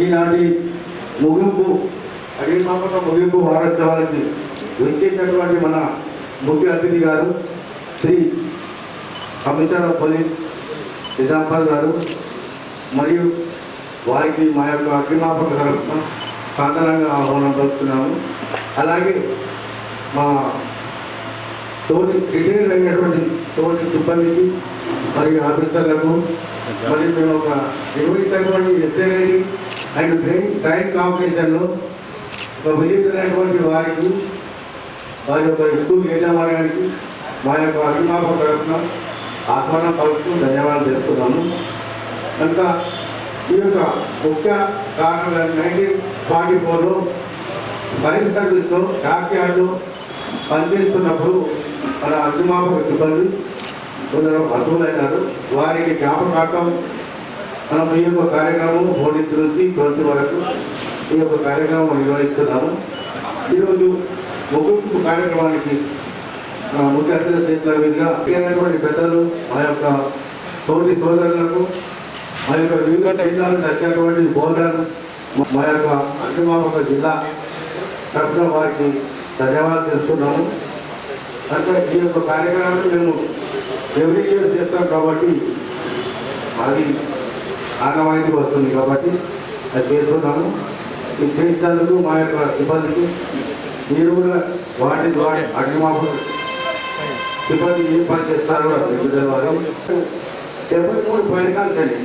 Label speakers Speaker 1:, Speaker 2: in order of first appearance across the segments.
Speaker 1: ఈనాటి ముగింపు అగ్నిమాపక ముగింపు వారోత్సవానికి వచ్చేటటువంటి మన ముఖ్య అతిథి గారు Shri commissioner of police Nizamabad గారు, మరియు వారికి మా యొక్క అగ్నిమాపక తరఫున సాధారణంగా ఆహ్వానం పలుకుతున్నాము. అలాగే మా తోటి రిటైర్ అయినటువంటి తోటి సిబ్బందికి మరియు ఆఫీసర్లకు, మరియు మేము ఒక నిర్వహించినటువంటి ఎస్ఏ రైడింగ్ అండ్ ట్రైన్ కాంపిటీషన్లో ఒక విజేతమైనటువంటి వారికి, వారి యొక్క స్కూల్ యజమానికి మా యొక్క అగ్నిమాపక తరఫున ఆహ్వానం పలుకుతూ ధన్యవాదాలు తెలుపుతున్నాము. కనుక ఈ యొక్క ముఖ్య కారణం 1944లో ఫైర్ సర్వీస్లో డాక్యార్డ్లో పనిచేస్తున్నప్పుడు మన అగ్నిమాపక సిబ్బంది కొందరు అర్హులైనారు. వారికి జ్ఞాపకార్థం మనం ఈ యొక్క కార్యక్రమం 14 నుంచి 20 వరకు ఈ యొక్క కార్యక్రమం నిర్వహిస్తున్నాము. ఈరోజు ముగింపు కార్యక్రమానికి ముఖ్య అతిథి చేతుల మీదుగా అయినటువంటి పెద్దలు, మా యొక్క తోటి సోదరులకు, మా యొక్క వివిధ జిల్లాలకు వచ్చినటువంటి బోర్డర్, మా యొక్క అగ్నిమాపక జిల్లా తరఫున వారికి ధన్యవాదాలు తెలుస్తున్నాము. అంటే ఈ యొక్క కార్యక్రమాన్ని మేము ఎవ్రీ ఇయర్ చేస్తాం కాబట్టి అది ఆనవాయితీ వస్తుంది కాబట్టి అది చేస్తున్నాము. ఇది చేసినందుకు మా యొక్క సిబ్బందికి మీరు కూడా వాటి ద్వారా అగ్నిమాపక సిబ్బంది ఏం పని చేస్తారో వారు 73 ఫైర్కాల్స్ అండి.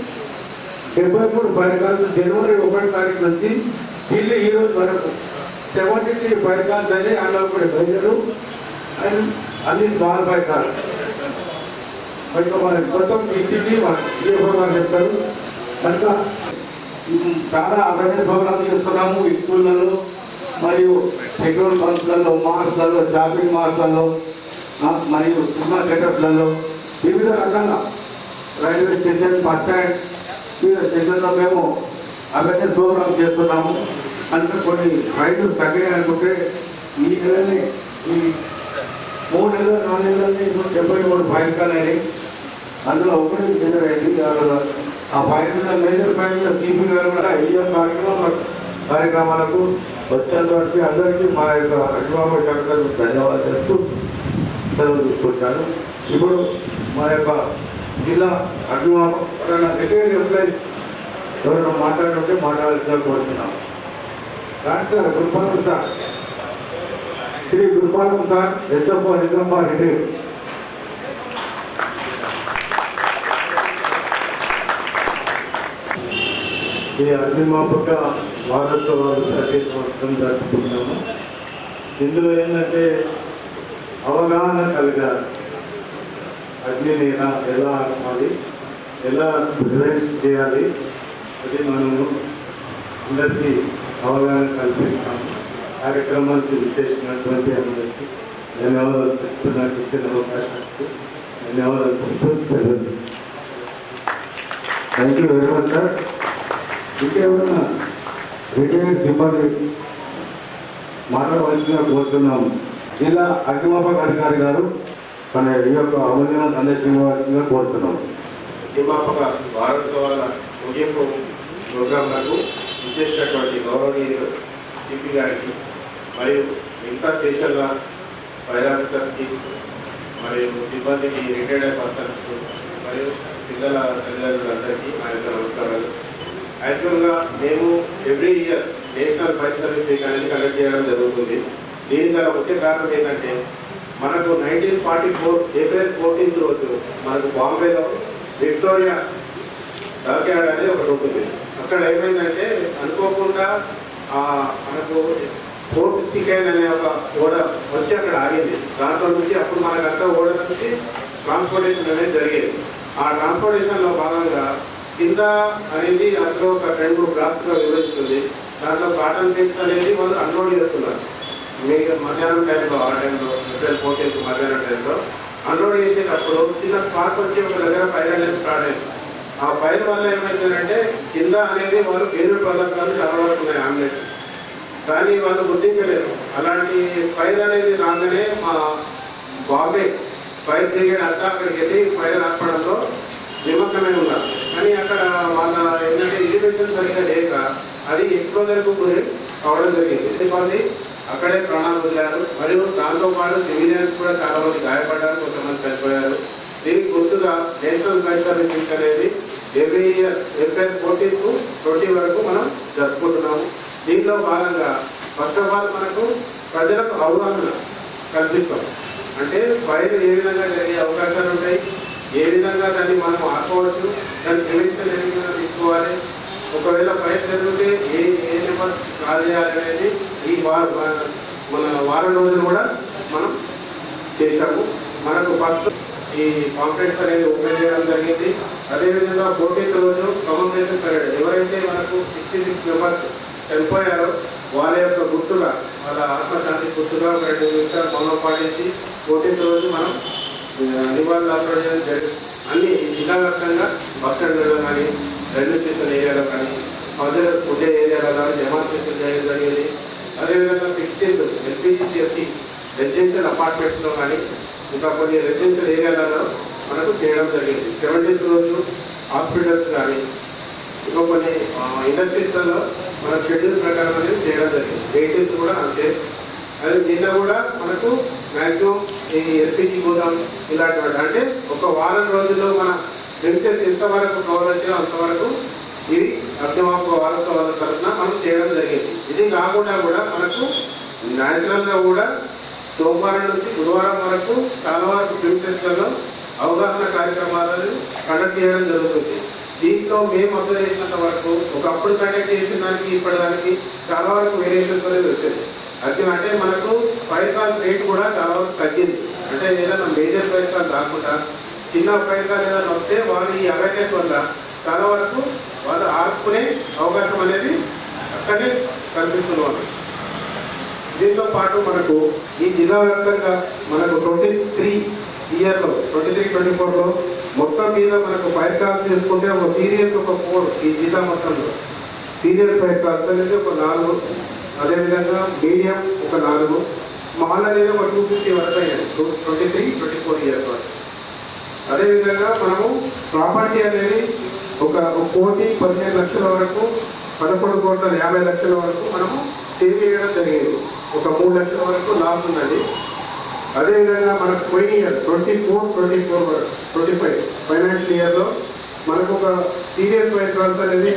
Speaker 1: 73 ఫైర్కాల్స్ జనవరి 1వ తారీఖు నుంచి ఢిల్లీ ఈరోజు వరకు 73 ఫైర్కాల్స్ అని అందులో కూడా బయలుదేరు అండ్ అన్ని స్మాల్ ఫైర్కాల్స్. కనుక మన మొత్తం డిస్ట్రిక్ట్ వారు చెప్తారు. కనుక చాలా అవేర్నెస్ ప్రోగ్రామ్ చేస్తున్నాము ఈ స్కూళ్ళలో, మరియు పెట్రోల్ బంక్లలో, మార్క్స్లలో, షాపింగ్ మాల్స్లలో, మరియు సినిమా థియేటర్స్లలో, వివిధ రకాల రైల్వే స్టేషన్, బస్ స్టాండ్, వివిధ స్టేషన్లో మేము అవేర్నెస్ ప్రోగ్రామ్ చేస్తున్నాము. అంటే కొన్ని రైతులు తగ్గినాయి అనుకుంటే ఈ నెలని, ఈ 3 నెలలు 4 నెలలని 73 ఫైర్కాలు అయినాయి. అందులో ఒకటి మేజర్ అయింది. ఆ మేజర్ ఫైర్లో సిపి గారు కూడా ఈ కార్యక్రమాలకు వచ్చేటువంటి అందరికీ మా యొక్క అగ్నిమాపక శాఖకు ధన్యవాదాలు తెలుస్తూ సెలవు తీసుకొచ్చాను. ఇప్పుడు మా యొక్క జిల్లా అగ్నిమాపక రిటైర్డ్ ఎంప్లాయీస్ ఎవరైనా మాట్లాడుతుంటే మాట్లాడాల్సిన కోరుతున్నాం. కానీ sir Gurupadam sir, Shri Gurupadam sir, SFO Nizamabad retired. ఈ అగ్నిమాపక వారోత్సవాలు ప్రతి సంవత్సరం జరుపుకుంటున్నాము. ఇందులో ఏంటంటే అవగాహన కలగాలి. అగ్నిని ఎలా ఆపాలి, ఎలా ప్రివెంట్ చేయాలి, అది మనము అందరికీ అవగాహన కల్పిస్తాము. కార్యక్రమానికి విచ్చేసినటువంటి అందరికీ ధన్యవాదాలు చెప్తూ, నాకు ఇచ్చిన అవకాశానికి ధన్యవాదాలు చెప్తూ తెలియదు. Thank you very much sir. ఇంకేమన్నా రిటైర్డ్ సిబ్బంది మాట్లాడవలసిందిగా కోరుతున్నాము. జిల్లా అగ్నిమాపక అధికారి గారు మన ఈ యొక్క అమూల్యమైన సందేశం ఇవ్వవలసిందిగా కోరుతున్నాము.
Speaker 2: అగ్నిమాపక వారోత్సవాల ముగింపు ప్రోగ్రాంలకు విచ్చేసినటువంటి గౌరవనీయులు సిపి గారికి, మరియు మిగతా స్టేషన్ల ఫైర్ ఆఫీసర్స్కి, మరియు సిబ్బందికి, రిటైర్డ్ పర్సన్స్కు, మరియు పిల్లల తల్లిదండ్రులందరికీ నా యొక్క నమస్కారాలు. యాక్చువల్గా మేము every year national fire service week అనేది కండక్ట్ చేయడం జరుగుతుంది. దీని గల ముఖ్య కారణం ఏంటంటే, మనకు 1944 ఏప్రిల్ 14 రోజు మనకు బాంబేలో విక్టోరియా డాక్యార్డ్ అనేది ఒకటి ఉంటుంది. అక్కడ ఏమైందంటే అనుకోకుండా మనకు 459 అనే ఒక ఓడ వచ్చి అక్కడ ఆగింది. దాంట్లో నుంచి అప్పుడు మనకంతా ఓడ నుంచి ట్రాన్స్పోర్టేషన్ అనేది జరిగేది. ఆ ట్రాన్స్పోర్టేషన్లో భాగంగా కింద అనేది అందులో ఒక 2-3 బ్లాక్స్గా విభజిస్తుంది. దాంట్లో కాటన్ కిట్స్ అనేది వాళ్ళు అన్లోడ్ చేస్తున్నారు. మీకు మధ్యాహ్నం టైంలో, ఆ టైంలో ఏప్రిల్ 14 మధ్యాహ్నం టైంలో అన్లోడ్ చేసేటప్పుడు చిన్న స్పార్క్ వచ్చి ఒక దగ్గర ఫైర్ అనేది స్టార్ట్ అయింది. ఆ ఫైర్ వల్ల ఏమైందంటే కింద అనేది వాళ్ళు పేరుడు పదార్థాలు చాలా వరకు ఉన్నాయి ఆమ్లెట్, కానీ వాళ్ళు గుర్తించలేరు. అలాంటి ఫైర్ అనేది రాగానే మా బాంబే ఫైర్ బ్రిగేడ్ అంతా అక్కడికి వెళ్ళి ఫైర్ ఆపడంలో నిమగ్నమై ఉన్నారు. కానీ అక్కడ వాళ్ళ ఏంటంటే ఇన్ఫర్మేషన్ సరిగ్గా లేక అది ఎక్స్పోజర్కు గురి కావడం జరిగింది. ఎంతమంది అక్కడే ప్రాణాలు వదిలారు, మరియు దాంతోపాటు సివిలియన్స్ కూడా చాలా మంది గాయపడ్డారు, కొంతమంది చనిపోయారు. దీనికి గుర్తుగా నేషనల్ ఫైర్ సర్వీస్ వీక్ అనేది ఎవ్రీ ఇయర్ ఏప్రిల్ 14 to 20 వరకు మనం జరుపుకుంటున్నాము. దీంట్లో భాగంగా ఫస్ట్ ఆఫ్ ఆల్ మనకు ప్రజలకు అవగాహన కల్పిస్తాం. అంటే ఫైర్ ఏ విధంగా జరిగే అవకాశాలు ఉంటాయి, ఏ విధంగా దాన్ని మనం ఆపుకోవచ్చు, దాని ప్రివెన్షన్ ఏ విధంగా తీసుకోవాలి, ఒకవేళ ఫైర్ జరిగితే ఏ నెంబర్స్ కాల్ చేయాలి అనేది ఈ మన వారం రోజులు కూడా మనం చేశాము. మనకు ఫస్ట్ ఈ కాంప్లెక్స్ అనేది ఓపెన్ చేయడం జరిగింది. అదేవిధంగా 14th రోజు కమ్యూనికేషన్ పీరియడ్ ఎవరైతే మనకు 66 మెంబర్స్ చనిపోయారో వాళ్ళ యొక్క గుర్తుగా, వాళ్ళ ఆత్మశాంతి గుర్తుగా 2 నిమిషాలు మౌనం పాటించి 14th రోజు మనం నివాళులు అర్పించడం జరిగింది. అన్ని జిల్లా వ్యాప్తంగా బస్ స్టాండ్లలో కానీ, రైల్వే స్టేషన్ ఏరియాలో కానీ, ప్రజలు ఉండే ఏరియాలో కానీ డెమాన్స్ట్రేషన్ చేయడం జరిగింది. అదేవిధంగా 16th LPG రెసిడెన్షియల్ అపార్ట్మెంట్స్లో కానీ, ఇంకా కొన్ని రెసిడెన్షియల్ ఏరియాలలో మనకు చేయడం జరిగింది. 17th రోజు హాస్పిటల్స్ కానీ, ఇంకా కొన్ని ఇండస్ట్రీస్లలో మన షెడ్యూల్ ప్రకారం అనేది చేయడం జరిగింది. 18th కూడా అంతే. అదే నిన్న కూడా మనకు మ్యాక్సిమం ఈ ఎల్పిజి గోదాం ఇలాంటి అంటే ఒక వారం రోజుల్లో మన బెనిఫిట్స్ ఎంతవరకు కవర్ వచ్చాయో అంతవరకు ఇవి అర్థమాపు వారోత్సవాల తరఫున మనం చేయడం జరిగింది. ఇది కాకుండా కూడా మనకు న్యాచురల్గా కూడా సోమవారం నుంచి బుధవారం వరకు చాలా వరకు బెనిఫిట్స్లలో అవగాహన కార్యక్రమాలను కండక్ట్ చేయడం జరుగుతుంది. దీంట్లో మేము అబ్జర్వ్ చేసినంత వరకు ఒకప్పుడు కండక్ట్ చేసిన దానికి ఇప్పటిదానికి చాలా వరకు వేరియేషన్స్ అనేది వచ్చింది. అది అంటే మనకు ఫైర్ కాల్ రేట్ కూడా చాలా వరకు తగ్గింది. అంటే ఏదైనా మేజర్ ఫైర్ కాల్ కాకుండా చిన్న ఫైర్ కాల్ ఏదైనా వస్తే వాళ్ళు ఈ అవేర్నెస్ వల్ల చాలా వరకు వాళ్ళు ఆపుకునే అవకాశం అనేది అక్కడే కనిపిస్తున్నారు. దీంతో పాటు మనకు ఈ జిల్లా వ్యాప్తంగా మనకు 23 ఇయర్లో 23-24లో మొత్తం మీద మనకు ఫైర్ కాల్స్ చేసుకుంటే ఒక సీరియస్ ఒక 4 ఈ జిల్లా మొత్తంలో సీరియస్ ఫైర్ కాల్స్ అనేది ఒక 4, అదేవిధంగా మీడియం ఒక 4, స్మాల్ అనేది ఒక 250 వరకు అయ్యాయి 23-24 ఇయర్స్ వరకు. అదేవిధంగా మనము ప్రాపర్టీ అనేది ఒక 1,15 లక్షల వరకు 11,50,00,000 వరకు మనము సేవ్ చేయడం జరిగింది. ఒక 3 లక్షల వరకు లాస్ ఉన్నది. అదేవిధంగా మనకు పోయిన ఇయర్ 24-25 ఫైనాన్షియల్ ఇయర్లో మనకు ఒక సీరియస్ ఫైర్ కాల్స్ అనేది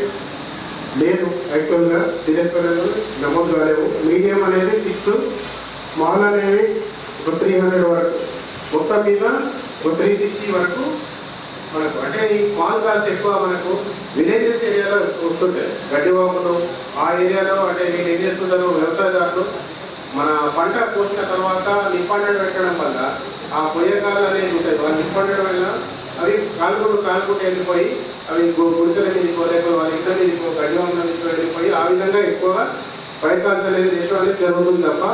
Speaker 2: లేదు. యాక్చువల్గా సీరియస్ ఫైర్ నమోదు కాలేవు. మీడియం అనేది 6, స్మాల్ అనేవి ఒక 300 వరకు, మొత్తం మీద ఒక 360 వరకు మనకు. అంటే ఈ స్మాల్ కాల్స్ ఎక్కువ మనకు విలేజెస్ ఏరియాలో వస్తుంటాయి. గడ్డివాములు ఆ ఏరియాలో అంటే వీళ్ళు ఏం చేస్తుంటారు, వ్యవసాయదారులు మన పంట పోసిన తర్వాత నిప్పండలు పెట్టడం వల్ల ఆ పొయ్యకాలు అనేది ఉంటాయి. వాళ్ళు నిప్పండడం వల్ల అవి కాలుకుంటూ వెళ్ళిపోయి అవి గుడిసెల మీదకో లేకపోతే వాళ్ళ ఇంటర్ మీదకో గడ్డివాముల మీదకో వెళ్ళిపోయి ఆ విధంగా ఎక్కువగా ఫైర్ కాల్స్ అనేది చేసడం అనేది జరుగుతుంది తప్ప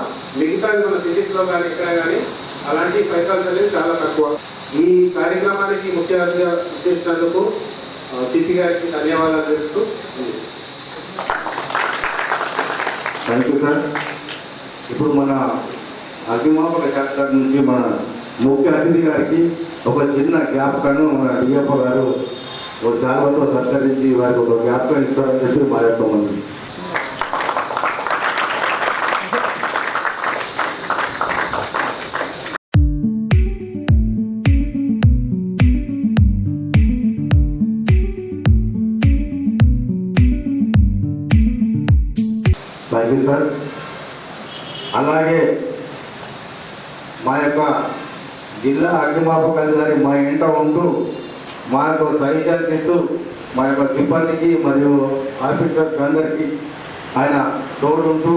Speaker 2: మిగతా మన సిటీస్లో కానీ ఎక్కడ కానీ అలాంటి ఫైర్ కాల్స్ అనేది చాలా తక్కువ. ఈ కార్యక్రమానికి ముఖ్య అతిథిగా చేసినందుకు సిపి గారికి ధన్యవాదాలు చెప్తూ.
Speaker 1: Thank you sir. ఇప్పుడు మన అగ్నిమాపక శాఖ నుంచి మన ముఖ్య అతిథి గారికి ఒక చిన్న జ్ఞాపకాన్ని మన డిఎఫ్ఓ గారు ఒక శాలతో సత్కరించి వారికి ఒక జ్ఞాపకం ఇస్తారని చెప్పి మాట్లాడుతామండి. Thank you sir. అలాగే మా యొక్క జిల్లా అగ్నిమాపక అధికారి మా ఇంట ఉంటూ మా యొక్క సజెషన్స్ ఇస్తూ మా యొక్క సిబ్బందికి మరియు ఆఫీసర్స్ అందరికీ ఆయన తోడుంటూ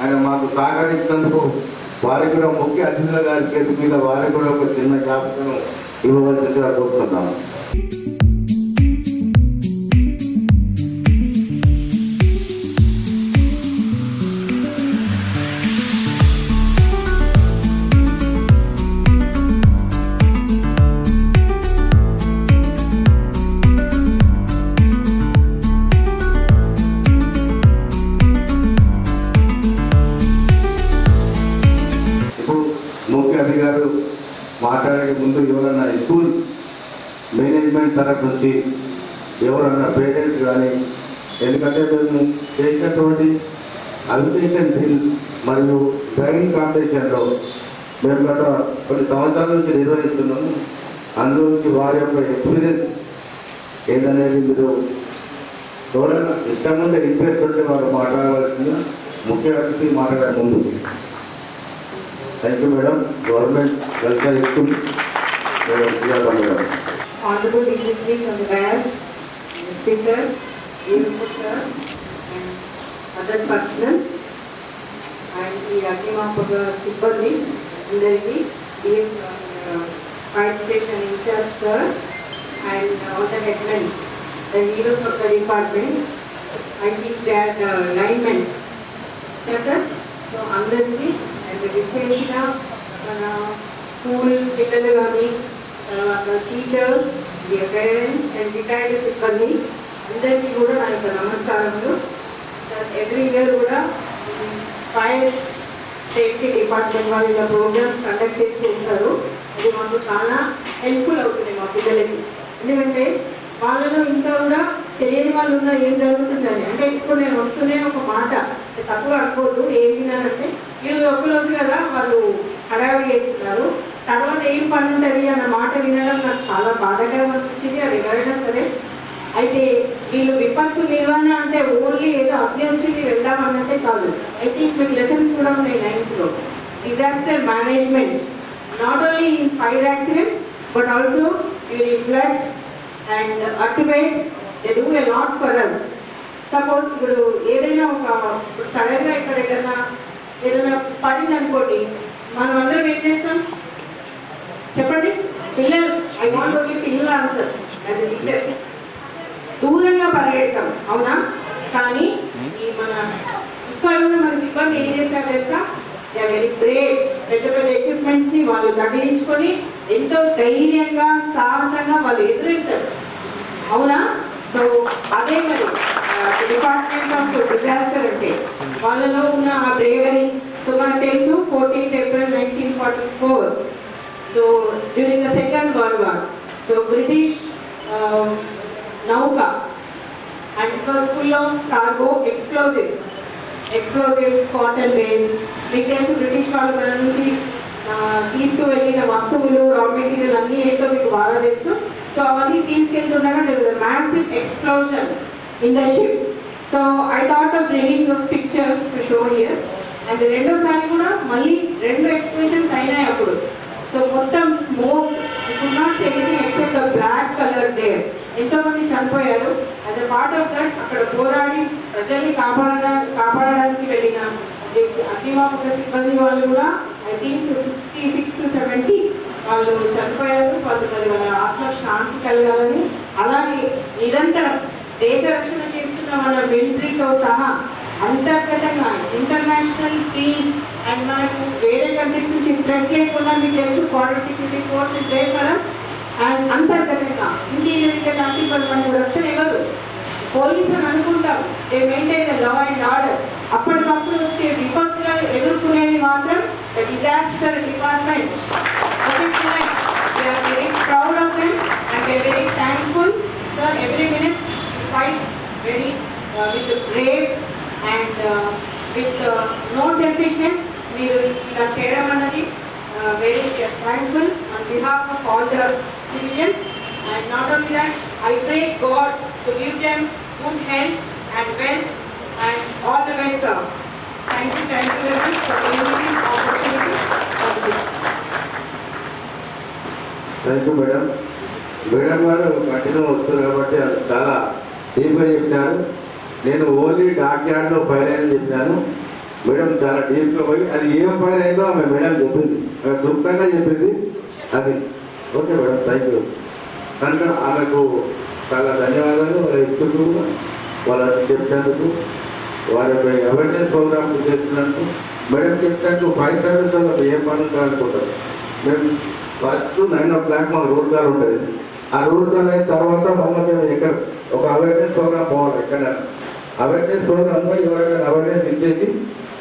Speaker 1: ఆయన మాకు సహకరించినందుకు వారికి కూడా ముఖ్య అతిథుల గారి చేతి మీద వారికి కూడా ఒక చిన్న జ్ఞాపకం ఇవ్వవలసిందిగా కోరుతున్నాను. గారు మాట్లాడే ముందు ఎవరన్నా స్కూల్ మేనేజ్మెంట్ తరఫు నుంచి ఎవరన్నా పేరెంట్స్ కానీ ఎందుకంటే మేము చేసినటువంటి అడ్యుకేషన్ బిల్ మరియు డ్రైవింగ్ కాంపిటీషన్లో మేము గత కొన్ని సంవత్సరాల నుంచి నిర్వహిస్తున్నాము. అందులో నుంచి వారి యొక్క ఎక్స్పీరియన్స్ ఏందనేది మీరు ఎవరైనా ఇష్టం ఉంటే ఇంట్రెస్ట్ ఉంటే వారు మాట్లాడవలసిందిగా ముఖ్య అతిథి మాట్లాడే ముందు. Thank you madam. Government welfare school madam.
Speaker 3: Honorable dignitaries on the dais, SP sir, AFO sir, and other personnel, and the Agnimapaga Sibbandi, అందరికీ fire station in charge sir, and all the headmen, the heroes of the department. I think they are linemen. Yes sir. So అందరికీ and విచ్చేసిన మన school పిల్లలు కానీ teachers, parents and retired సిబ్బంది అందరికీ కూడా నా యొక్క నమస్కారములు. సార్ ఎవ్రీ ఇయర్ కూడా ఫైర్ సేఫ్టీ డిపార్ట్మెంట్ వాళ్ళు ఇలా ప్రోగ్రామ్స్ కండక్ట్ చేస్తూ ఉంటారు. అది మాకు చాలా హెల్ప్ఫుల్ అవుతుంది మా పిల్లలకి. ఎందుకంటే వాళ్ళలో ఇంకా కూడా తెలియని వాళ్ళు ఉన్నా ఏం జరుగుతుందని. అంటే ఇప్పుడు నేను వస్తూనే ఒక మాట తక్కువ అనుకోవద్దు, ఏం విన్నానంటే వీళ్ళు ఒక్కరోజు కదా వాళ్ళు హడావిడి చేస్తున్నారు, తర్వాత ఏం పని ఉంటుంది అన్న మాట వినడం నాకు చాలా బాధాకరం అనిపించింది. అది ఎవరైనా సరే అయితే వీళ్ళు విపత్తు నిర్వహణ అంటే ఓన్లీ ఏదో అగ్ని వచ్చింది వెళ్దామన్నట్టే కాదు. ఐ థింక్ మీకు లెసన్స్ కూడా ఉన్నాయి 9th. Disaster management not only in fire accidents but also during floods and earthquakes. They do a lot for us. Suppose ఇప్పుడు ఏదైనా ఒక సడన్గా ఇక్కడ ఏదైనా పడింది అనుకోండి, మనం అందరం ఏం చేస్తాం చెప్పండి? పిల్లలు, ఐ వాంట్ ఓన్లీ పిల్లలు ఆన్సర్ యాజ్ ఎ టీచర్. దూరంగా పరిగెడతాం, అవునా? కానీ ఈ మన ఇక్కడ ఉన్న మన సిబ్బంది ఏం చేస్తారు తెలుసా? They are very brave. పెద్ద పెద్ద ఎక్విప్మెంట్స్ని వాళ్ళు తగిలించుకొని ఎంతో ధైర్యంగా సాహసంగా వాళ్ళు ఎదురెళ్తారు, అవునా? సో అదే మరి డిపార్ట్మెంట్ ఆఫ్ డిజాస్టర్ అంటే వాళ్ళలో ఉన్న ఆ బ్రేవరీ. సో మనకు తెలుసు 14th April 1944. So during the Second World War, so British Nauka, and it was full of cargo explosives, cotton bales. మీకు తెలుసు బ్రిటిష్ వాళ్ళు మన నుంచి తీసుకువెళ్ళిన వస్తువులు, రా మెటీరియల్ అన్నీ ఏంటో మీకు బాగా తెలుసు. సో అవన్నీ తీసుకెళ్తుండగా there was a massive explosion in the ship. So I thought of bringing those pictures to show here. And రెండోసారి కూడా మళ్ళీ 2 ఎక్స్ప్లోషన్స్ అయినాయి అప్పుడు. సో మొత్తం smoke, you could not say anything except the black colour there. ఎంతోమంది చనిపోయారు. As a part of that అక్కడ పోరాడి ప్రజల్ని కాపాడడానికి వెళ్ళిన అగ్నిమాపక సిబ్బంది వాళ్ళు కూడా ఐ థింక్ 66 to 70 వాళ్ళు చనిపోయారు. వాళ్ళు మరి వాళ్ళ ఆత్మ శాంతి కలగాలని, అలాగే నిరంతరం దేశ రక్షణ చేస్తున్న మన మిలిటరీతో సహా అంతర్గతంగా ఇంటర్నేషనల్ పీస్ అండ్ మనకు వేరే కంట్రీస్ నుంచి థ్రెట్ లేకుండా మీకు తెలుసు border security force is there for us. And అంతర్గతంగా ఇంటీరియర్ కంట్రీ మనకు రక్షణ ఎవరు? పోలీసు అని అనుకుంటాం. They maintain the law and order. అప్పటికప్పుడు వచ్చే విపత్తులను ఎదుర్కొనేది మాత్రం the disaster department. We are very proud of them and we are very thankful. Sir, every minute we fight very with brave and with no selfishness. మీరు ఇలా చేయడం అన్నది very thankful on behalf of all the civilians. And not only that, I pray God to give them good health and wealth and all the best, sir. Thank you very much for giving me this opportunity.
Speaker 1: Thank you madam. Madam గారు continue వస్తారు కాబట్టి అది చాలా డీప్గా చెప్పినారు. నేను only dock యార్డ్లో fire అయిందని చెప్పినాను. మేడం చాలా డీప్గా పోయి అది ఏం ఫైర్ అయిందో ఆమె మేడం చెప్పింది, క్లుప్తంగా చెప్పింది. అది ఓకే మేడం, థ్యాంక్ యూ. కనుక ఆమెకు చాలా ధన్యవాదాలు. వాళ్ళ స్కూల్కు వాళ్ళ చెప్పినందుకు, వారి యొక్క అవేర్నెస్ ప్రోగ్రామ్ చేస్తున్నందుకు. మేడం చెప్తాను ఫైర్ సర్వీస్ వాళ్ళకి ఏం పని అనుకుంటారు. మేము ఫస్ట్ 9 o'clock మాకు రోడ్ కాల్ ఉంటుంది. ఆ రోడ్ కాల్ అయిన తర్వాత మళ్ళీ మేము ఎక్కడ ఒక అవేర్నెస్ ప్రోగ్రామ్ పోవాలి. ఎక్కడ అవేర్నెస్ ప్రోగ్రామ్లో ఎవరైనా అవేర్నెస్ ఇచ్చేసి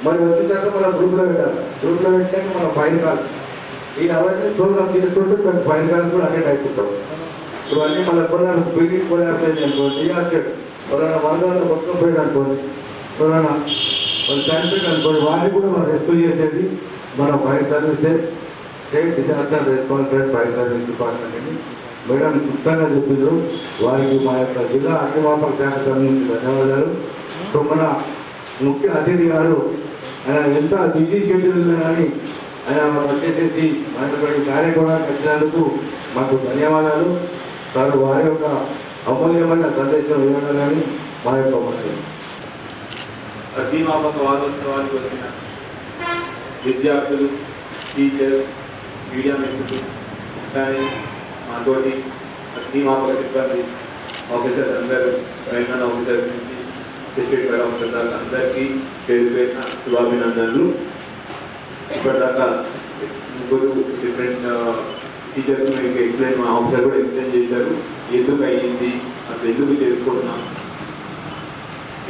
Speaker 1: మరి వచ్చిన తర్వాత మనం గ్రూప్లో పెట్టాలి. గ్రూప్లో పెట్టాక మనం ఫైన్ కాల్స్, ఈ అవేర్నెస్ ప్రోగ్రామ్ చేసుకుంటూ మేము ఫైన్ కాల్స్ కూడా అటెండ్ అయిపోతాం. ఇవన్నీ మళ్ళీ ఎప్పుడైనా స్పీడింగ్ కూడా డిజాస్టర్ ఎవరైనా వరదలు కొట్టుకుపోయాడు అనుకోండి, ఎవరైనా వాళ్ళు చనిపోయాడు అనుకోండి, వారిని కూడా మనం రెస్క్యూ చేసేది మన ఫైర్ సర్వీసే, state disaster responsibility fire service department అని మేడం క్లుప్తంగా చెప్పారు. వారికి మా యొక్క జిల్లా అగ్నిమాపక శాఖ నుంచి ధన్యవాదాలు. సో మన ముఖ్య అతిథి గారు ఆయన ఎంత బిజీ షెడ్యూల్ ఉన్నా కానీ ఆయన వచ్చేసేసి మన కార్యక్రమానికి వచ్చినందుకు మాకు ధన్యవాదాలు సార్. వారి యొక్క అమూల్యమైన సందేశం ఇవ్వాలని మా యొక్క మనవి.
Speaker 4: అగ్నిమాపక వారోత్సవానికి వచ్చిన విద్యార్థులు, టీచర్స్, మీడియా మిత్రులు, కానీ మాతోటి అగ్నిమాపక సిబ్బంది, ఆఫీసర్స్ అందరూ, తెలంగాణ ఆఫీసర్స్ నుంచి డిస్ట్రిక్ట్ ఫైర్ ఆఫీసర్ దాకా అందరికీ పేరు పేరున శుభాభినందనలు. ఇప్పటిదాకా ముగ్గురు డిఫరెంట్ టీచర్స్ మీకు ఎక్స్ప్లెయిన్, మా ఆఫీసర్ కూడా ఎక్స్ప్లెయిన్ చేశారు ఎందుకు అయ్యింది, అసలు ఎందుకు చేసుకుంటున్నాం,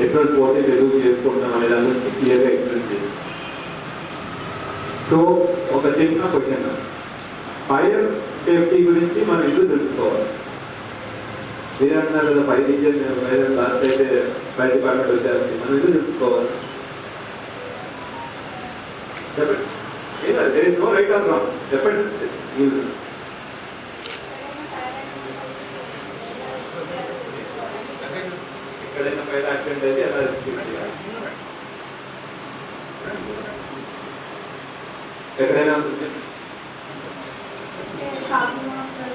Speaker 4: ఎప్పుడు పోతే ఎందుకు చేసుకుంటున్నాం అనే దాని గురించి క్లియర్గా ఎక్స్ప్లెయిన్ చేశారు. సో ఒక చిన్న క్వశ్చన్, ఫైర్ సేఫ్టీ గురించి మనం ఎందుకు తెలుసుకోవాలి? మీరు అంటున్నారు కదా ఫైర్ ఇంజిన్ ఫైర్ లాస్ట్ అయితే ఫైర్ డిపార్ట్మెంట్ వచ్చేసి మనం ఎందుకు తెలుసుకోవాలి? చెప్పండి. There is no right or wrong. చెప్పండి. ఎక్కడైనా ఫైర్ యాక్సిడెంట్ అయితే ఎలా రెస్క్యూ చేయాలి? ఎక్కడైనా
Speaker 5: షాపింగ్ మాల్స్లో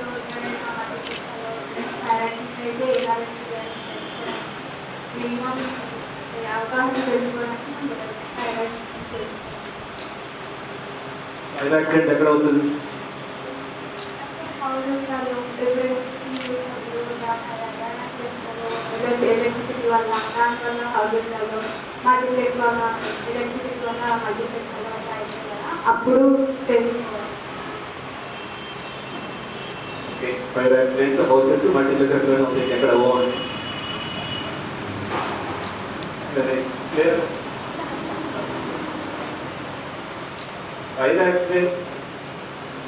Speaker 5: అయితే ఎలా మినిమం అవగాహన తెలుసుకోవడానికి
Speaker 4: ఫైర్ యాక్సిడెంట్ ఎక్కడ అవుతుంది?
Speaker 5: హౌసెస్లలో ఎలక్ట్రిసిటీ వల్ల దాని వల్ల హౌసెస్లలో మల్టీప్లెక్స్ వల్ల ఎలక్ట్రిసిటీ వల్ల మల్టీప్లెక్స్ వల్ల అవుతుంది కదా, అప్పుడు తెలుసుకోవాలి.
Speaker 4: ఫైర్ యాక్సిడెంట్ హౌసెస్ మల్టీప్లెక్స్ అవుతాయి, ఎక్కడ పోవాలి? ఫైర్ యాక్సిడెంట్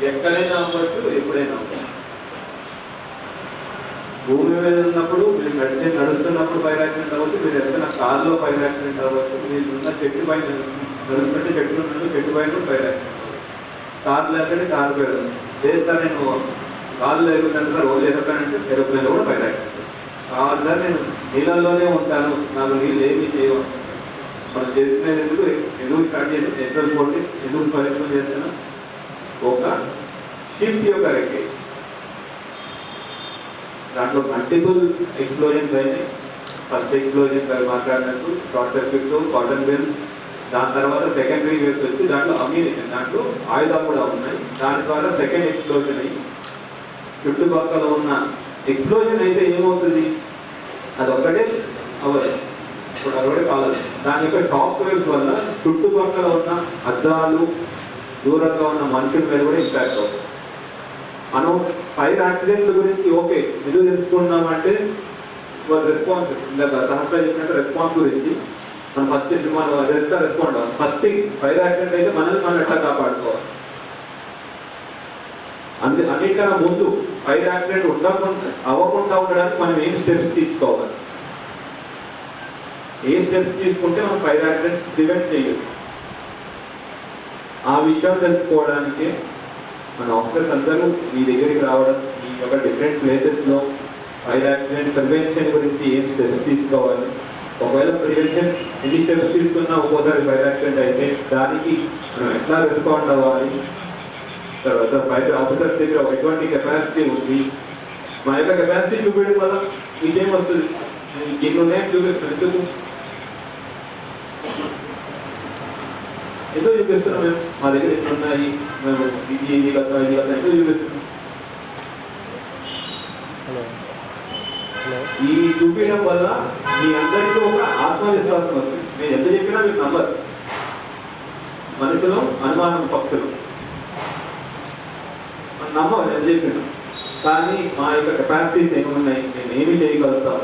Speaker 4: ఎక్కడైనా అవ్వచ్చు, ఎప్పుడైనా అవ్వచ్చు. భూమి మీద ఉన్నప్పుడు మీరు నడుస్తున్నప్పుడు ఫైర్ యాక్సిడెంట్ అవ్వచ్చు, మీరు ఎక్కడైనా కార్లో ఫైర్ యాక్సిడెంట్ అవ్వచ్చు, మీరు ఉన్న చెట్టు పైన నడుస్తుంటే చెట్లు ఉన్నట్టు చెట్టు పైన ఫైర్ యాక్సిడెంట్ అవ్వచ్చు. కార్ లేకపోతే కారు పెడదాం చేస్తా, నేను కారు లేకుండా రోజు ఎరప్లేనంటే ఎరప్లేన్ కూడా ఫైర్ యాక్సిడెంట్. కాదు సార్ నేను నీళ్ళల్లోనే ఉంటాను, నాకు నీళ్ళు ఏమీ చేయవు. మనం చేసుకునేది ఎందుకు స్టార్ట్ చేసి ఎట్రోల్ పోటీ ఎందుకు పరిశ్రమ చేస్తున్నాం? ఒక షిప్ యొక్క రెక్కేజ్, దాంట్లో మల్టిపుల్ ఎక్స్ప్లోజన్స్ అయినాయి. ఫస్ట్ ఎక్స్ప్లోజన్ మాట్లాడినట్టు షార్ట్ సర్క్యూట్, కాటన్ బెల్స్, దాని తర్వాత సెకండరీ వేవ్స్ వచ్చి దాంట్లో అమ్యూనిషన్, దాంట్లో ఆయుధాలు కూడా ఉన్నాయి. దాని ద్వారా సెకండ్ ఎక్స్ప్లోజన్ అయ్యి చుట్టుపక్కల ఉన్న ఎక్స్ప్లోజన్ అయితే ఏమవుతుంది, అది ఒక్కటే అవ్వదు, ఇప్పుడు అదొకటే కావాలి. దాని యొక్క షాక్ వేవ్స్ వల్ల చుట్టుపక్కల ఉన్న అద్దాలు, దూరంగా ఉన్న మనుషుల మీద కూడా ఇంపాక్ట్ అవుతుంది. మనం ఫైర్ యాక్సిడెంట్ల గురించి ఓకే ఎందుకు తెలుసుకున్నామంటే రెస్పాన్స్, ఇందాక సహస్ర చెప్పినట్టు రెస్పాన్స్ గురించి మనం ఫస్ట్ మనం ఎట్లా రెస్పాండ్ అవ్వాలి. ఫస్ట్ థింగ్ ఫైర్ యాక్సిడెంట్ అయితే మనల్ని మనం ఎట్లా కాపాడుకోవాలి. అన్నిటికన్నా ముందు ఫైర్ యాక్సిడెంట్ అవ్వకుండా ఉండడానికి మనం ఏం స్టెప్స్ తీసుకోవాలి, ఏ స్టెప్స్ తీసుకుంటే మనం ఫైర్ యాక్సిడెంట్ ప్రివెంట్ చేయొచ్చు, ఆ విషయం తెలుసుకోవడానికి మన ఆఫీసర్స్ అందరూ మీ దగ్గరికి రావడం, మీ యొక్క డిఫరెంట్ ప్లేసెస్లో ఫైర్ యాక్సిడెంట్ ప్రివెన్షన్ గురించి ఏం స్టెప్స్ తీసుకోవాలి, ఒకవేళ ప్రివెన్షన్ ఎన్ని స్టెప్స్ తీసుకున్నా ఒక్కోసారి ఫైర్ యాక్సిడెంట్ అయితే దానికి మనం ఎట్లా రెస్పాండ్ అవ్వాలి, తర్వాత ఫైర్ ఆఫీసర్స్ దగ్గర ఎటువంటి కెపాసిటీ ఉంది, మా యొక్క కెపాసిటీ చూపించడం వల్ల మీకేం వస్తుంది, దీని ఉన్నాయని చూపిస్తున్నాం. ఎందుకు చూపిస్తున్నాం మేము, మా దగ్గర ఎన్ని ఉన్నాయి, మేము ఇది కదా ఎందుకు చూపిస్తున్నాం. ఈ చూపించడం వల్ల మీ అందరికీ ఒక ఆత్మవిశ్వాసం వస్తుంది. మీరు ఎంత చెప్పినా మీకు నంబర్, మనుషులు అనుమానం పక్షులు మనం నమ్మం ఎంత చెప్పినా, కానీ మా యొక్క కెపాసిటీస్ ఏమున్నాయి, మేము ఏమి చేయగలుగుతాం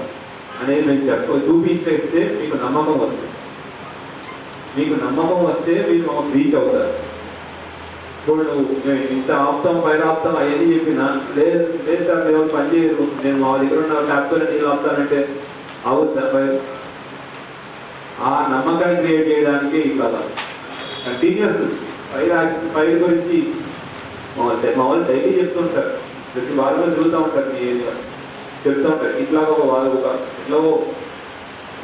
Speaker 4: అనేది మేము చూపించేస్తే మీకు నమ్మకం వస్తుంది. మీకు నమ్మకం వస్తే మీరు మాకు రీచ్ అవుతారు. ఇప్పుడు మేము ఇంత ఆపుతాం ఫైర్ ఆపుతాం అవన్నీ చెప్పినా లేదు లేదు సార్ మేము పని చేయరు, నేను మా దగ్గర ఉన్న ట్యాప్తో నీళ్ళు ఆపుతానంటే అవుతుందా ఫైర్? ఆ నమ్మకాన్ని క్రియేట్ చేయడానికి ఈ కథ కంటిన్యూస్ ఫైర్ గురించి మా వాళ్ళు డైలీ చెప్తుంటారు, ప్రతి వారంలో తిరుగుతూ ఉంటారు, మీ ఏరియా చెప్తూ ఉంటారు. ఇట్లాగ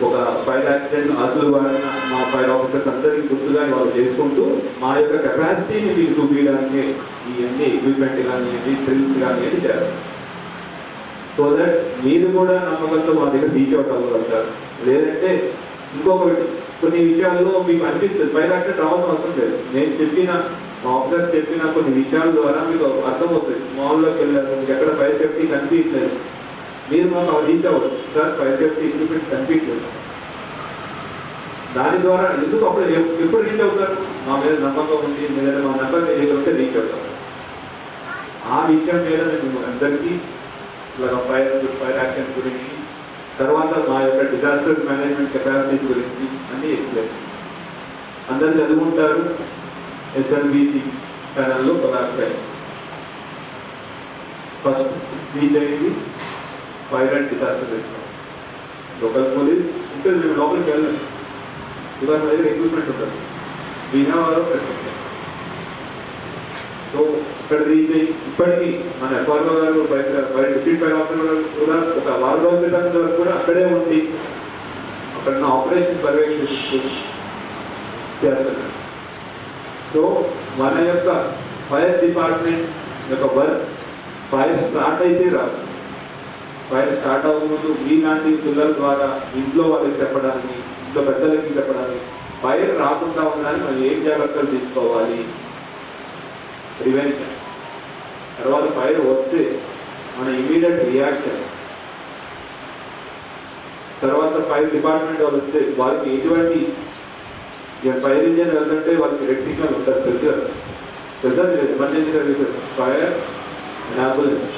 Speaker 4: ఒక ఫైర్ యాక్సిడెంట్ అసలు వాడిన మా ఫైర్ ఆఫీసర్స్ అందరికీ గుర్తుగా వాళ్ళు చేసుకుంటూ మా యొక్క కెపాసిటీని మీకు చూపించడానికి ఇవన్నీ ఎక్విప్మెంట్ కానీ డ్రిల్స్ కానీ అని చేస్తారు. సో దట్ మీరు కూడా నమ్మకంతో మా దగ్గర రీచ్ అవుట్ అవ్వగలుగుతారు. లేదంటే ఇంకొకటి కొన్ని విషయాల్లో మీకు అనిపిస్తుంది ఫైర్ యాక్సిడెంట్ రావాల్సిన అవసరం లేదు. నేను చెప్పిన మా ఆఫీసర్స్ చెప్పిన కొన్ని విషయాల ద్వారా మీకు అర్థమవుతుంది. మాల్లోకి వెళ్ళారు, మీకు ఎక్కడ ఫైర్ సేఫ్టీ కనిపించలేదు, మీరు మాకు రీచ్ అవ్వదు, సార్ ఫైర్ సేఫ్టీ ఎక్విప్మెంట్ కనిపించలేదు. దాని ద్వారా ఎందుకు అప్పుడు ఎప్పుడు రీచ్ అవుతారు? మా మీద నమ్మకం ఉంది, మీద మా నమ్మకం వస్తే రీచ్ అవుతారు. ఆ విషయం మీద మేము అందరికీ ఇలాగ ఫైర్ యాక్షన్ గురించి, తర్వాత మా యొక్క డిజాస్టర్ మేనేజ్మెంట్ కెపాసిటీస్ గురించి అన్నీ ఎక్స్ప్లెయిన్ అందరూ చదువుకుంటారు. ఎస్ఎల్బిసి ఛానల్లో కొలాప్స్ అయ్యింది. ఫస్ట్ రీచ్ అయ్యింది fire and disaster response. Local police ఇంకా మేము లోపలికి వెళ్ళాలి, ఇవాళ మా దగ్గర ఎక్విప్మెంట్ ఉంటుంది, వినావారో పెట్టండి. సో ఇక్కడ రీచ్ అయ్యి ఇప్పటికీ మన ఎఫ్ఆర్ఓ గారు బయట డిస్ట్రిక్ట్ ఫైర్ ఆఫీసర్ కూడా ఒక వారం రోజుల క్రితం వరకు కూడా అక్కడే ఉండి అక్కడ ఆపరేషన్ పర్యవేక్షిస్తూ చేస్తున్నారు. సో మన యొక్క ఫైర్ డిపార్ట్మెంట్ యొక్క వర్క్ ఫైర్ స్టార్ట్ అయితే రాదు. ఫైర్ స్టార్ట్ అవ్వకముందు మీలాంటి పిల్లల ద్వారా ఇంట్లో వాళ్ళకి చెప్పడానికి, ఇంట్లో పెద్దలకి చెప్పడానికి, ఫైర్ రాకుండా ఉండడానికి మనం ఏం జాగ్రత్తలు తీసుకోవాలి, ప్రివెన్షన్. తర్వాత ఫైర్ వస్తే మన ఇమీడియట్ రియాక్షన్. తర్వాత ఫైర్ డిపార్ట్మెంట్ వాళ్ళు వస్తే వాళ్ళకి ఎటువంటి ఫైర్ ఇంజిన్ వెళ్తుంటే వాళ్ళకి రెడ్ సిగ్నల్ ఉంటుంది, తెలుసా emergency services fire ambulance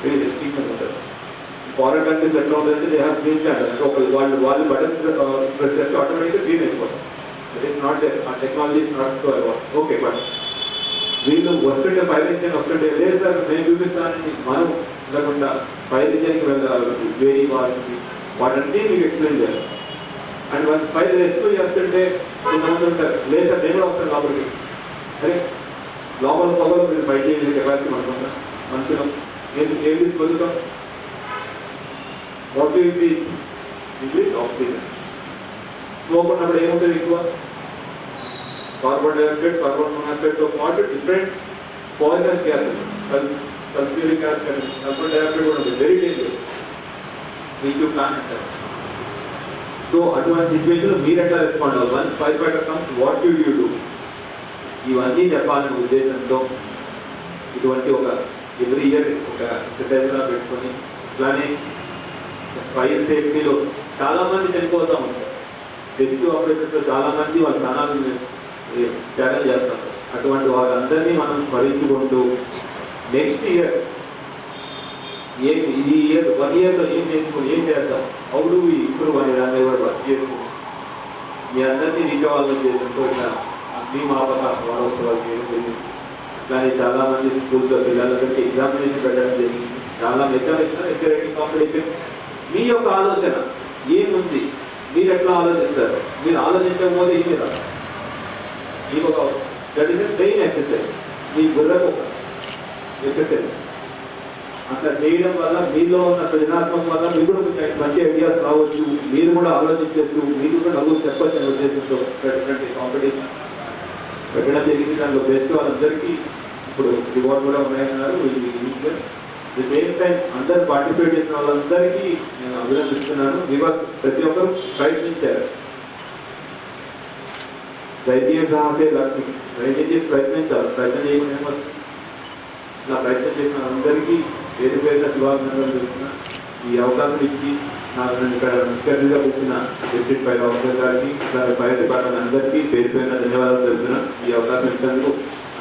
Speaker 4: red signal ఉంటుంది. ఫారెన్ కంట్రీస్ ఎట్లా ఉంటుందంటే దే హ్యావ్ గ్రీన్ ఛానల్, ఒక వాళ్ళు బటన్ ప్రెస్ చేస్తే ఆటోమేటిక్గా గ్రీన్ అయిపోతుంది. దట్ ఈస్ నాట్ ఆ technology is not so okay. But వీళ్ళు వస్తుంటే ఫైర్ ఇంజిన్ వస్తుంటే లేదు సార్ నేను చూపిస్తానని మనం లేకుండా ఫైర్ ఇంజిన్కి వెళ్ళాలి, వేరీ వాల్సింది వాటంటే మీకు ఎక్స్ప్లెయిన్ చేయాలి. అండ్ వాళ్ళు ఫైర్ రెస్క్యూ చేస్తుంటే కొంతమంది ఉంటారు, లేదు సార్ నేను కూడా వస్తాను లోపలికి. అరే లోపల పొగలు మీరు బయట చేసే కెపాసిటీ అనుకుంటా మనుషులు ఏం తీసుకొలుతాం. వాట్ ఇది ఇంగ్లీష్ ఆక్సిజన్. స్మోక్ ఉన్నప్పుడు ఏముంటుంది ఎక్కువ కార్బన్ డైఆక్సైడ్, కార్బన్ మోనాక్సైడ్తో పాటు different poisonous gases, sulphuric acid, carbon dioxide కూడా ఉంటుంది, వెరీ డేంజరస్. మీకు ప్లాన్ అంటారు. సో అటువంటి సిచ్యువేషన్లో మీరు ఎట్లా రెస్పాండ్ అవ్వాలి? Once fire fighter comes what should you do? ఇవన్నీ చెప్పాలనే ఉద్దేశంతో ఇటువంటి ఒక ఎవ్రీ ఇయర్ ఒక ఎక్సర్సైజ్గా పెట్టుకొని ఇట్లానే ఫైర్ సేఫ్టీలో చాలామంది చనిపోతూ ఉంటారు. రెస్క్యూ ఆపరేషన్స్లో చాలామంది వాళ్ళ ప్రాణాలను త్యాగం చేస్తారు. అటువంటి వాళ్ళందరినీ మనం భరించుకుంటూ నెక్స్ట్ ఇయర్ ఈ ఇయర్ 1 ఇయర్లో ఏం నేర్చుకుని ఏం చేద్దాం, అవుడు ఇప్పుడు అనే దాన్ని కూడా వర్క్ చేసుకుని మీ అందరినీ రీచ్ అవ్వాలని ఉద్దేశంతో ఇట్లా అగ్ని మాపక వారోత్సవాలు చేయడం జరిగింది. కానీ చాలామంది స్కూల్స్లో పిల్లలందరికీ ఎగ్జామినేషన్ పెట్టడం జరిగింది. చాలా ఎస్ఏ రైటింగ్ కాంపిటీషన్. మీ యొక్క ఆలోచన ఏముంది, మీరు ఎట్లా ఆలోచిస్తారు? మీరు ఆలోచించకపోతే ఏమి రాదు. మీకు ఒక దట్ ఈస్ బ్రెయిన్ ఎక్సర్సైజ్, మీ బుర్రకు ఒక ఎక్సర్సైజ్. అట్లా చేయడం వల్ల మీలో ఉన్న సృజనాత్మకం వల్ల మీకు కూడా మంచి ఐడియాస్ రావచ్చు, మీరు కూడా ఆలోచించవచ్చు, మీరు కూడా నలుగురు చెప్పచ్చు అనే ఉద్దేశంతో పెట్టినటువంటి కాంపిటీషన్ పెట్టడం జరిగింది. దాంట్లో బెస్ట్ వాళ్ళందరికీ ఇప్పుడు రివార్డ్ కూడా ఉన్నాయన్నారు. ది సేమ్ టైం అందరు పార్టిసిపేట్ చేసిన వాళ్ళందరికీ నేను అభినందిస్తున్నాను. బికాస్ ప్రతి ఒక్కరు ప్రయత్నించారు. దయచేసి లక్ష్మి దయచేసి ప్రయత్నించాలి, ప్రయత్నం చేయకుండా ఇలా ప్రయత్నం చేసిన అందరికీ పేరు పేరున శుభాభినందనలు చెప్తున్నా. ఈ అవకాశం ఇచ్చి నాకు ఇక్కడ ముఖ్యంగా వచ్చిన డిస్ట్రిక్ట్ ఫైర్ ఆఫీసర్ గారికి, ఫైర్ డిపార్ట్మెంట్ అందరికీ పేరు పేరున ధన్యవాదాలు చెప్తున్నా. ఈ అవకాశం ఇచ్చినందుకు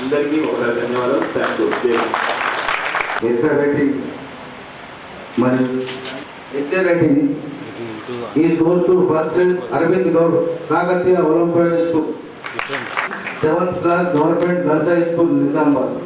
Speaker 4: అందరికీ ఒకసారి ధన్యవాదాలు. Thank you.
Speaker 1: ఎస్ఏ రైటింగ్ మరియు SA writing is goes to first Aravind Goud, Kakatiya olympiad school, 7th class government girls high school, Nizamabad.